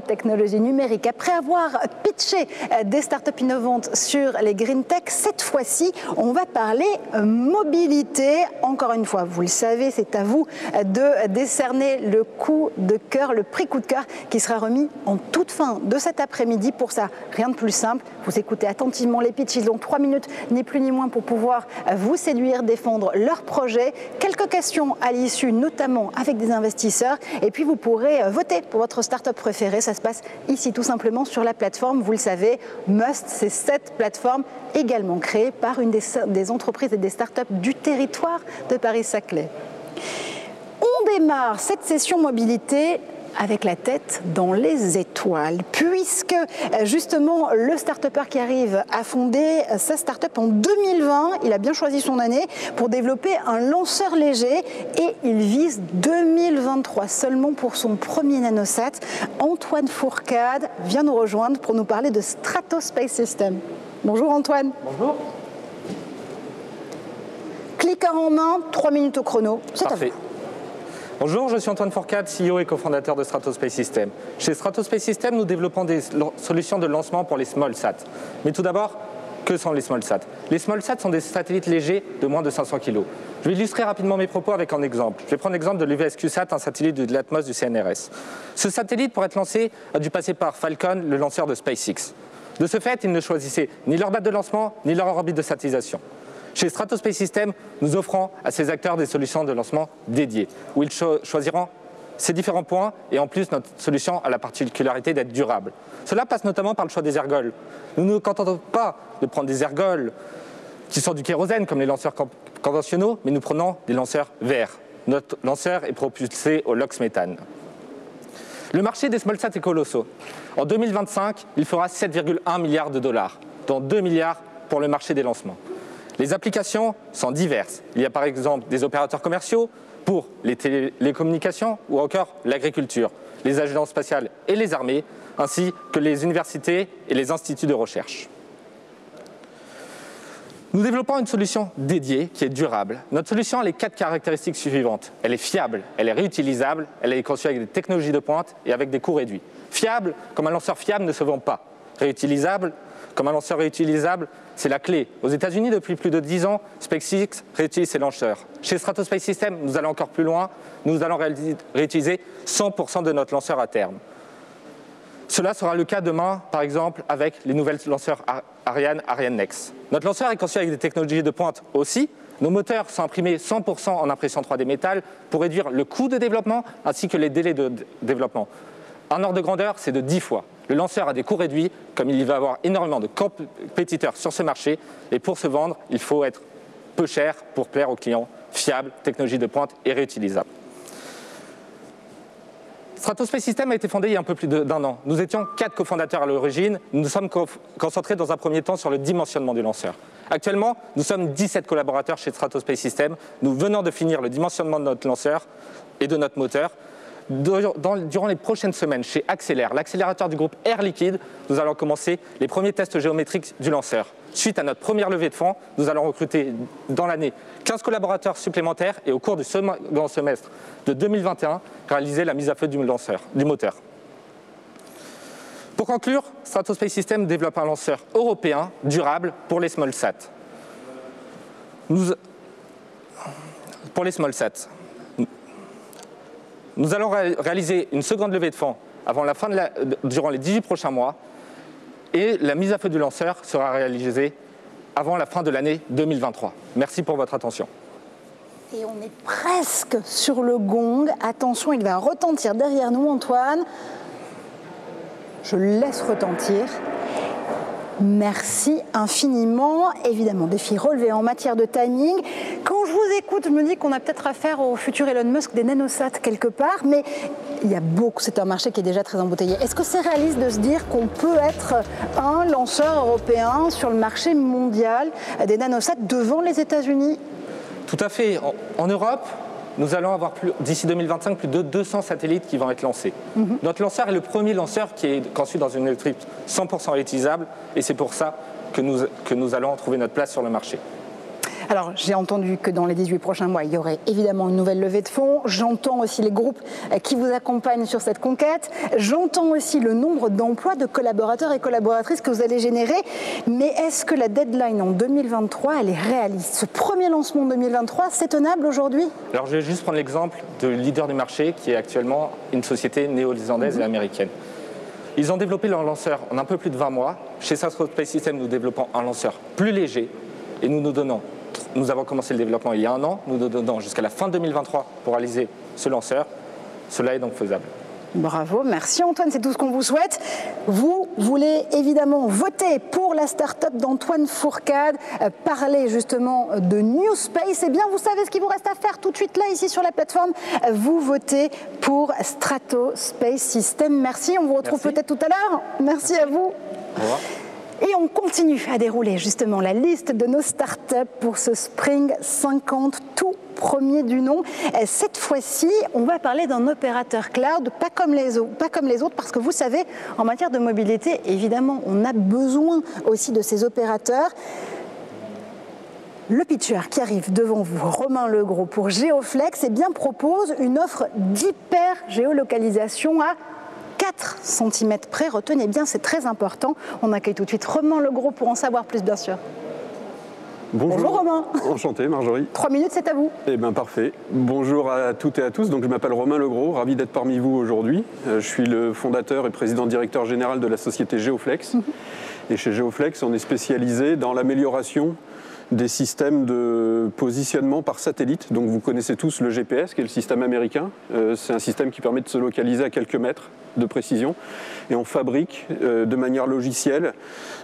technologies numériques. Après avoir pitché des startups innovantes sur les green tech, cette fois-ci, on va parler mobilité. Encore une fois, vous le savez, c'est à vous de décerner le coup de cœur, le prix coup de cœur qui sera remis en toute fin de cet après-midi. Pour ça, rien de plus simple, vous écoutez attentivement les pitchs, ils ont 3 minutes, ni plus ni moins, pour pouvoir vous séduire, défendre leur projet. Quelques questions à l'issue, notamment avec des investisseurs, et puis vous pourrez voter pour votre start-up préférée. Ça se passe ici tout simplement sur la plateforme, vous le savez, Must. C'est cette plateforme également créée par une des entreprises et des start-up du territoire de Paris-Saclay. On démarre cette session mobilité avec la tête dans les étoiles, puisque justement le start-upper qui arrive a fondé sa start-up en 2020, il a bien choisi son année pour développer un lanceur léger et il vise 2023 seulement pour son premier nanosat. Antoine Fourcade vient nous rejoindre pour nous parler de Stratospace Systems. Bonjour Antoine. Bonjour. Cliqueur en main, 3 minutes au chrono, c'est à vous. Bonjour, je suis Antoine Fourcade, CEO et cofondateur de Stratospace Systems. Chez Stratospace Systems, nous développons des solutions de lancement pour les small sats. Mais tout d'abord, que sont les small sats? Les small sats sont des satellites légers de moins de 500 kg. Je vais illustrer rapidement mes propos avec un exemple. Je vais prendre l'exemple de l'UVSQ-SAT, un satellite de l'Atmos du CNRS. Ce satellite, pour être lancé, a dû passer par Falcon, le lanceur de SpaceX. De ce fait, ils ne choisissaient ni leur date de lancement, ni leur orbite de satellisation. Chez Stratospace Systems, nous offrons à ces acteurs des solutions de lancement dédiées, où ils choisiront ces différents points, et en plus, notre solution a la particularité d'être durable. Cela passe notamment par le choix des ergols. Nous ne nous contentons pas de prendre des ergols qui sont du kérosène, comme les lanceurs conventionnels, mais nous prenons des lanceurs verts. Notre lanceur est propulsé au LOX méthane. Le marché des small sats est colossal. En 2025, il fera 7,1 milliards de dollars, dont 2 milliards pour le marché des lancements. Les applications sont diverses. Il y a par exemple des opérateurs commerciaux pour les télécommunications ou encore l'agriculture, les agences spatiales et les armées, ainsi que les universités et les instituts de recherche. Nous développons une solution dédiée qui est durable. Notre solution a les 4 caractéristiques suivantes. Elle est fiable, elle est réutilisable, elle est conçue avec des technologies de pointe et avec des coûts réduits. Fiable, comme un lanceur fiable ne se vend pas. Réutilisable, comme un lanceur réutilisable, c'est la clé. Aux États-Unis, depuis plus de 10 ans, SpaceX réutilise ses lanceurs. Chez Stratospace Systems, nous allons encore plus loin. Nous allons réutiliser 100% de notre lanceur à terme. Cela sera le cas demain, par exemple, avec les nouvelles lanceurs Ariane Next. Notre lanceur est conçu avec des technologies de pointe aussi. Nos moteurs sont imprimés 100% en impression 3D métal pour réduire le coût de développement ainsi que les délais de développement. Un ordre de grandeur, c'est de 10 fois. Le lanceur a des coûts réduits, comme il va y avoir énormément de compétiteurs sur ce marché. Et pour se vendre, il faut être peu cher pour plaire aux clients, fiable, technologie de pointe et réutilisable. Stratospace Systems a été fondé il y a un peu plus d'1 an. Nous étions 4 cofondateurs à l'origine. Nous nous sommes concentrés dans un premier temps sur le dimensionnement du lanceur. Actuellement, nous sommes 17 collaborateurs chez Stratospace Systems. Nous venons de finir le dimensionnement de notre lanceur et de notre moteur. Durant les prochaines semaines, chez Accelère, l'accélérateur du groupe Air Liquide, nous allons commencer les premiers tests géométriques du lanceur. Suite à notre première levée de fonds, nous allons recruter dans l'année 15 collaborateurs supplémentaires et au cours du second semestre de 2021, réaliser la mise à feu du moteur. Pour conclure, Stratospace Systems développe un lanceur européen durable pour les small sats. Nous allons réaliser une seconde levée de fonds durant les 18 prochains mois et la mise à feu du lanceur sera réalisée avant la fin de l'année 2023. Merci pour votre attention. Et on est presque sur le gong. Attention, il va retentir derrière nous, Antoine. Je le laisse retentir. Merci infiniment. Évidemment, défi relevé en matière de timing. Quand je vous écoute, je me dis qu'on a peut-être affaire au futur Elon Musk des nanosats quelque part, mais il y a beaucoup, c'est un marché qui est déjà très embouteillé. Est-ce que c'est réaliste de se dire qu'on peut être un lanceur européen sur le marché mondial des nanosats devant les États-Unis? Tout à fait. En Europe, nous allons avoir d'ici 2025 plus de 200 satellites qui vont être lancés. Notre lanceur est le premier lanceur qui est conçu dans une électrique 100% réutilisable et c'est pour ça que nous allons trouver notre place sur le marché. Alors, j'ai entendu que dans les 18 prochains mois, il y aurait évidemment une nouvelle levée de fonds. J'entends aussi les groupes qui vous accompagnent sur cette conquête. J'entends aussi le nombre d'emplois, de collaborateurs et collaboratrices que vous allez générer. Mais est-ce que la deadline en 2023, elle est réaliste? Ce premier lancement en 2023, c'est tenable aujourd'hui? Alors, je vais juste prendre l'exemple de leader du marché qui est actuellement une société néo-zélandaise et américaine. Ils ont développé leur lanceur en un peu plus de 20 mois. Chez Stratos Space Systems, nous développons un lanceur plus léger et nous avons commencé le développement il y a 1 an, nous nous donnons jusqu'à la fin 2023 pour réaliser ce lanceur. Cela est donc faisable. Bravo, merci Antoine, c'est tout ce qu'on vous souhaite. Vous voulez évidemment voter pour la start-up d'Antoine Fourcade, parler justement de New Space. Eh bien, vous savez ce qu'il vous reste à faire tout de suite là, ici sur la plateforme. Vous votez pour Stratos Space Systems. Merci, on vous retrouve peut-être tout à l'heure. Merci à vous. Au revoir. Et on continue à dérouler justement la liste de nos startups pour ce Spring 50 tout premier du nom. Cette fois-ci, on va parler d'un opérateur cloud, pas comme les autres, parce que vous savez, en matière de mobilité, évidemment, on a besoin aussi de ces opérateurs. Le pitcher qui arrive devant vous, Romain Legros pour Geoflex, eh bien, propose une offre d'hyper-géolocalisation à 4 cm près. Retenez bien, c'est très important. On accueille tout de suite Romain Legros pour en savoir plus, bien sûr. Bonjour Romain. Enchanté Marjorie. 3 minutes, c'est à vous. Eh bien parfait. Bonjour à toutes et à tous. Donc, je m'appelle Romain Legros, ravi d'être parmi vous aujourd'hui. Je suis le fondateur et président directeur général de la société Geoflex. Et chez Geoflex, on est spécialisé dans l'amélioration des systèmes de positionnement par satellite. Donc vous connaissez tous le GPS, qui est le système américain. C'est un système qui permet de se localiser à quelques mètres de précision. Et on fabrique de manière logicielle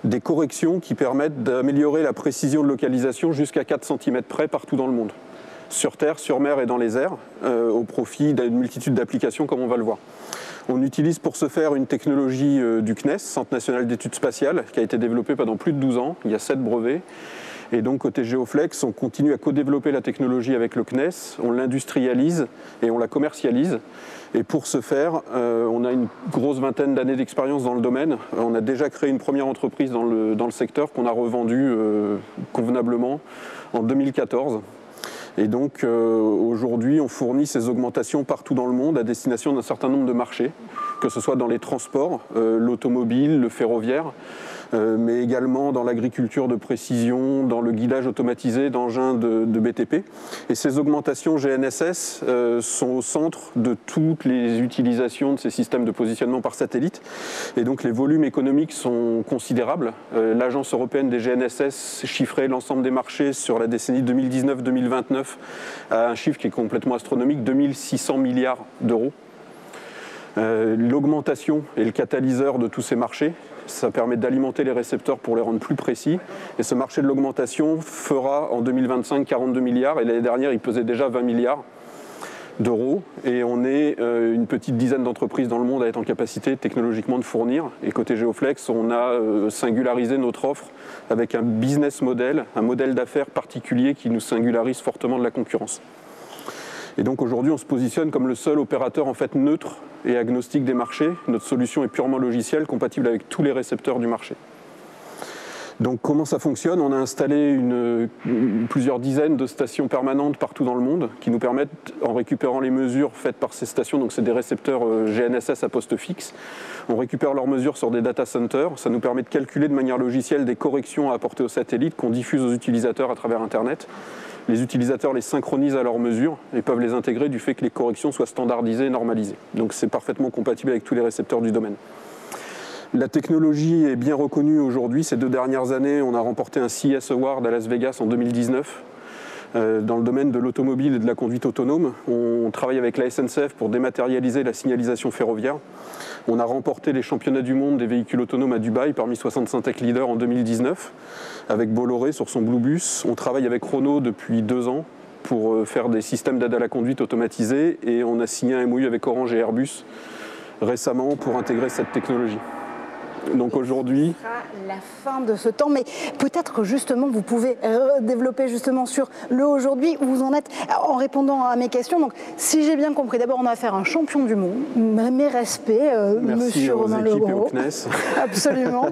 des corrections qui permettent d'améliorer la précision de localisation jusqu'à 4 cm près partout dans le monde. Sur terre, sur mer et dans les airs, au profit d'une multitude d'applications comme on va le voir. On utilise pour ce faire une technologie du CNES, Centre national d'études spatiales, qui a été développée pendant plus de 12 ans. Il y a 7 brevets. Et donc, côté Geoflex, on continue à co-développer la technologie avec le CNES, on l'industrialise et on la commercialise. Et pour ce faire, on a une grosse vingtaine d'années d'expérience dans le domaine. On a déjà créé une première entreprise dans le secteur qu'on a revendue convenablement en 2014. Et donc, aujourd'hui, on fournit ces augmentations partout dans le monde à destination d'un certain nombre de marchés, que ce soit dans les transports, l'automobile, le ferroviaire, mais également dans l'agriculture de précision, dans le guidage automatisé d'engins de BTP. Et ces augmentations GNSS sont au centre de toutes les utilisations de ces systèmes de positionnement par satellite. Et donc les volumes économiques sont considérables. L'Agence européenne des GNSS chiffrait l'ensemble des marchés sur la décennie 2019-2029 à un chiffre qui est complètement astronomique, 2600 milliards d'euros. L'augmentation est le catalyseur de tous ces marchés. Ça permet d'alimenter les récepteurs pour les rendre plus précis. Et ce marché de l'augmentation fera en 2025 42 milliards. Et l'année dernière, il pesait déjà 20 milliards d'euros. Et on est une petite dizaine d'entreprises dans le monde à être en capacité technologiquement de fournir. Et côté Geoflex, on a singularisé notre offre avec un business model, un modèle d'affaires particulier qui nous singularise fortement de la concurrence. Et donc aujourd'hui, on se positionne comme le seul opérateur en fait neutre et agnostique des marchés. Notre solution est purement logicielle, compatible avec tous les récepteurs du marché. Donc comment ça fonctionne? On a installé plusieurs dizaines de stations permanentes partout dans le monde qui nous permettent, en récupérant les mesures faites par ces stations, donc c'est des récepteurs GNSS à poste fixe, on récupère leurs mesures sur des data centers. Ça nous permet de calculer de manière logicielle des corrections à apporter aux satellites qu'on diffuse aux utilisateurs à travers Internet. Les utilisateurs les synchronisent à leurs mesures et peuvent les intégrer du fait que les corrections soient standardisées et normalisées. Donc c'est parfaitement compatible avec tous les récepteurs du domaine. La technologie est bien reconnue aujourd'hui. Ces 2 dernières années, on a remporté un CES Award à Las Vegas en 2019 dans le domaine de l'automobile et de la conduite autonome. On travaille avec la SNCF pour dématérialiser la signalisation ferroviaire. On a remporté les championnats du monde des véhicules autonomes à Dubaï parmi 65 tech leaders en 2019 avec Bolloré sur son Bluebus. On travaille avec Renault depuis 2 ans pour faire des systèmes d'aide à la conduite automatisés et on a signé un MOU avec Orange et Airbus récemment pour intégrer cette technologie. Donc aujourd'hui... La fin de ce temps, mais peut-être que justement vous pouvez développer justement sur le aujourd'hui où vous en êtes en répondant à mes questions. Donc si j'ai bien compris, d'abord on a affaire à un champion du monde, mes respects, monsieur Romain Le Gros. Absolument.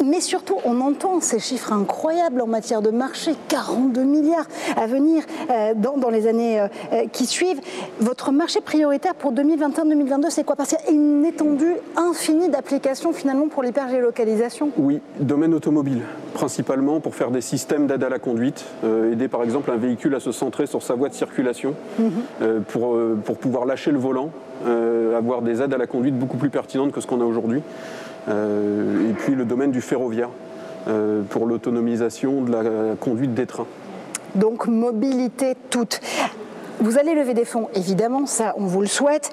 Mais surtout on entend ces chiffres incroyables en matière de marché, 42 milliards à venir dans les années qui suivent. Votre marché prioritaire pour 2021-2022 c'est quoi? Parce qu'il y a une étendue infinie d'applications finalement pour l'hypergéolocalisation. Oui, domaine automobile, principalement pour faire des systèmes d'aide à la conduite, aider par exemple un véhicule à se centrer sur sa voie de circulation, pour pouvoir lâcher le volant, avoir des aides à la conduite beaucoup plus pertinentes que ce qu'on a aujourd'hui. Et puis le domaine du ferroviaire, pour l'autonomisation de la conduite des trains. Donc mobilité toute. Vous allez lever des fonds, évidemment, ça on vous le souhaite.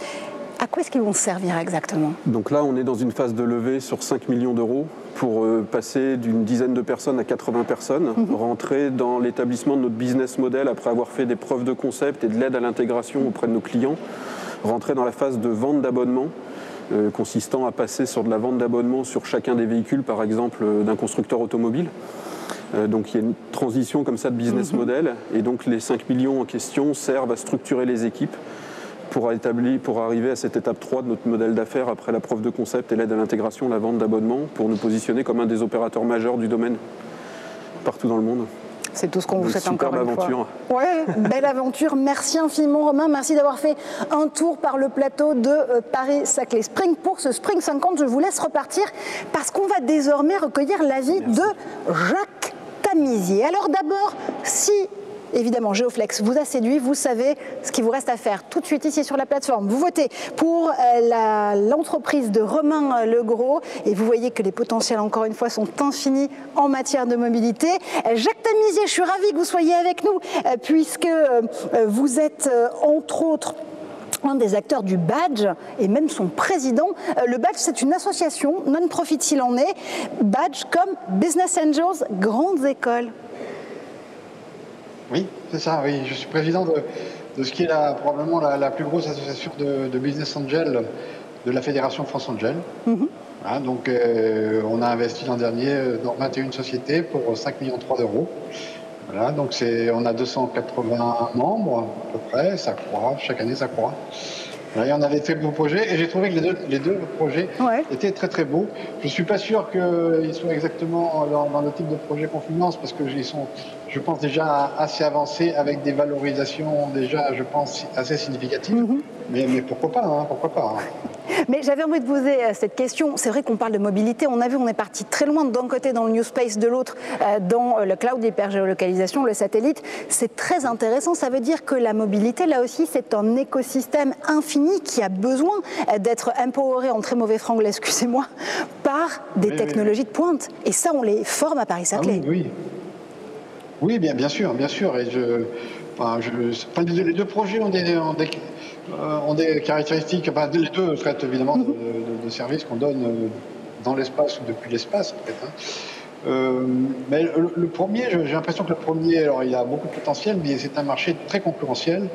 À quoi est-ce qu'ils vont servir exactement? Donc là, on est dans une phase de levée sur 5 millions d'euros pour passer d'une dizaine de personnes à 80 personnes, rentrer dans l'établissement de notre business model après avoir fait des preuves de concept et de l'aide à l'intégration auprès de nos clients, rentrer dans la phase de vente d'abonnement, consistant à passer sur de la vente d'abonnement sur chacun des véhicules, par exemple, d'un constructeur automobile. Donc il y a une transition comme ça de business model, et donc les 5 millions en question servent à structurer les équipes pour arriver à cette étape 3 de notre modèle d'affaires après la preuve de concept et l'aide à l'intégration, la vente d'abonnement, pour nous positionner comme un des opérateurs majeurs du domaine partout dans le monde. C'est tout ce qu'on vous souhaite encore une aventure. fois. Ouais, belle aventure. Merci infiniment Romain. Merci d'avoir fait un tour par le plateau de Paris-Saclay Spring. Pour ce Spring 50, je vous laisse repartir parce qu'on va désormais recueillir l'avis de Jacques Tamizier. Alors d'abord, si évidemment Géoflex vous a séduit, vous savez ce qu'il vous reste à faire tout de suite ici sur la plateforme. Vous votez pour l'entreprise de Romain Le Gros et vous voyez que les potentiels encore une fois sont infinis en matière de mobilité. Jacques Tamizier, je suis ravie que vous soyez avec nous puisque vous êtes entre autres un des acteurs du Badge et même son président. Le Badge, c'est une association non-profit s'il en est. Badge comme Business Angels, grandes écoles. Oui, c'est ça, oui. Je suis président de ce qui est probablement la plus grosse association de Business Angel de la Fédération France Angel. Voilà, donc on a investi l'an dernier dans 21 sociétés pour 5,3 millions d'euros. Voilà, donc on a 280 membres à peu près, ça croît, chaque année ça croît. Voilà, et on avait fait beaux projets et j'ai trouvé que les deux projets étaient très très beaux. Je ne suis pas sûr qu'ils soient exactement dans le type de projet qu'on finance parce qu'ils sont, je pense, déjà assez avancés avec des valorisations déjà, je pense, assez significatives. Mais pourquoi pas, hein, pourquoi pas. Hein. Mais j'avais envie de vous poser cette question. C'est vrai qu'on parle de mobilité. On a vu, on est parti très loin d'un côté dans le New Space, de l'autre dans le cloud, l'hypergéolocalisation, le satellite. C'est très intéressant. Ça veut dire que la mobilité, là aussi, c'est un écosystème infini qui a besoin d'être empoweré, en très mauvais franglais, excusez-moi, par des technologies de pointe. Et ça, on les forme à Paris-Saclay. Ah oui, bien sûr. Et les deux projets ont des caractéristiques, les deux traitent évidemment de services qu'on donne dans l'espace ou depuis l'espace, en fait. Mais le premier, j'ai l'impression que le premier, alors il a beaucoup de potentiel, mais c'est un marché très concurrentiel,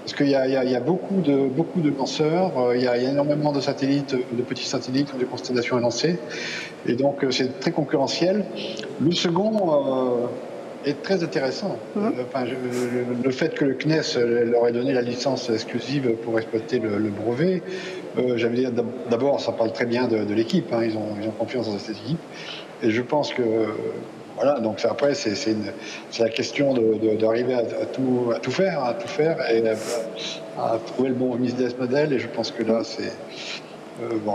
parce qu'il y a beaucoup de lanceurs, il y a énormément de satellites, de petits satellites, de constellations à lancer, et donc c'est très concurrentiel. Le second est très intéressant. Le fait que le CNES leur ait donné la licence exclusive pour exploiter le brevet, j'avais dit d'abord, ça parle très bien de l'équipe, hein, ils ont confiance dans cette équipe. Et je pense que, voilà, donc après, c'est la question d'arriver à tout faire et à trouver le bon business model. Et je pense que là,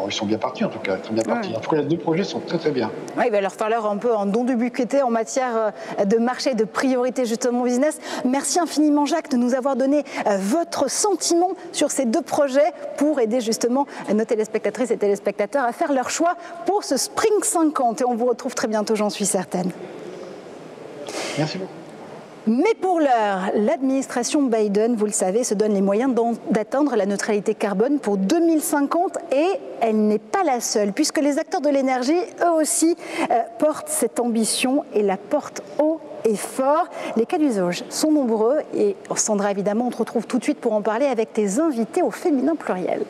ils sont bien partis en tout cas. Ils sont bien partis. En tout cas, les deux projets sont très très bien. Oui, il va leur falloir un peu un don d'ubiquité en matière de marché, de priorité justement business. Merci infiniment Jacques de nous avoir donné votre sentiment sur ces deux projets pour aider justement nos téléspectatrices et téléspectateurs à faire leur choix pour ce Spring 50. Et on vous retrouve très bientôt, j'en suis certaine. Merci beaucoup. Mais pour l'heure, l'administration Biden, vous le savez, se donne les moyens d'atteindre la neutralité carbone pour 2050 et elle n'est pas la seule puisque les acteurs de l'énergie, eux aussi, portent cette ambition et la portent haut et fort. Les cas d'usage sont nombreux et Sandra, évidemment, on te retrouve tout de suite pour en parler avec tes invités au féminin pluriel.